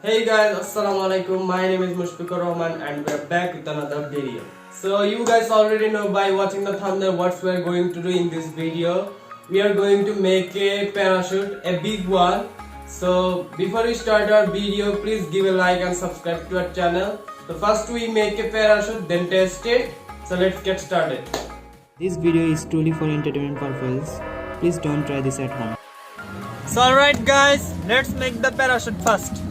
Hey guys, Assalamualaikum. My name is Mushfiqur Rahman and we are back with another video. So you guys already know by watching the thumbnail what we are going to do in this video. We are going to make a parachute, a big one. So before we start our video, please give a like and subscribe to our channel. So first we make a parachute, then test it. So let's get started. This video is truly for entertainment purposes. Please don't try this at home. So alright guys, let's make the parachute first.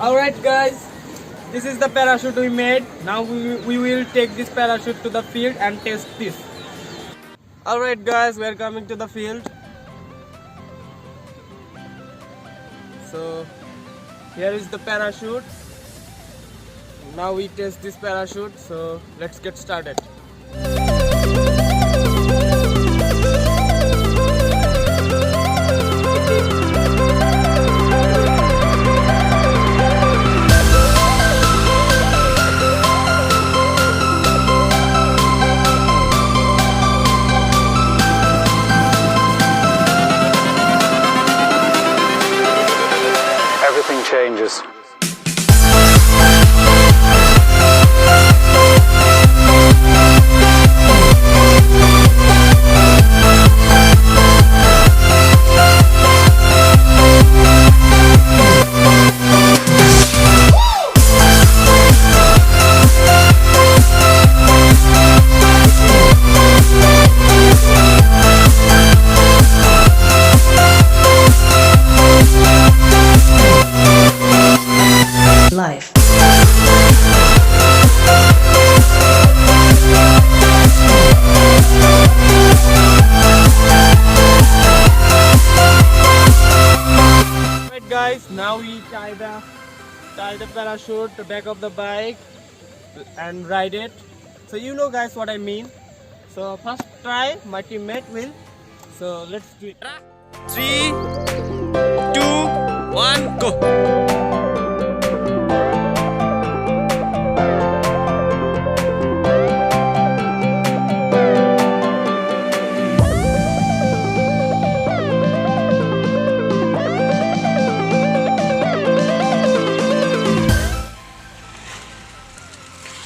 Alright guys, this is the parachute we made. Now we will take this parachute to the field and test this. Alright guys, we are coming to the field. So here is the parachute. Now we test this parachute, so let's get started. Everything changes. Life. Right guys, now we tie the parachute to the back of the bike and ride it. So you know guys what I mean. So first try, my teammate will. So let's do it. 3, 2, 1, go.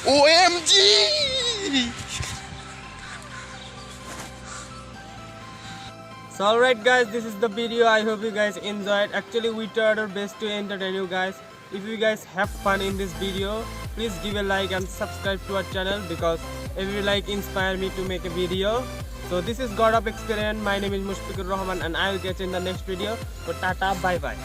OMG! So alright guys, this is the video. I hope you guys enjoyed. Actually we tried our best to entertain you guys. If you guys have fun in this video, please give a like and subscribe to our channel, because every like inspire me to make a video. So this is God of Experience. My name is Mushfiqur Rahman and I will catch you in the next video. So tata, bye bye.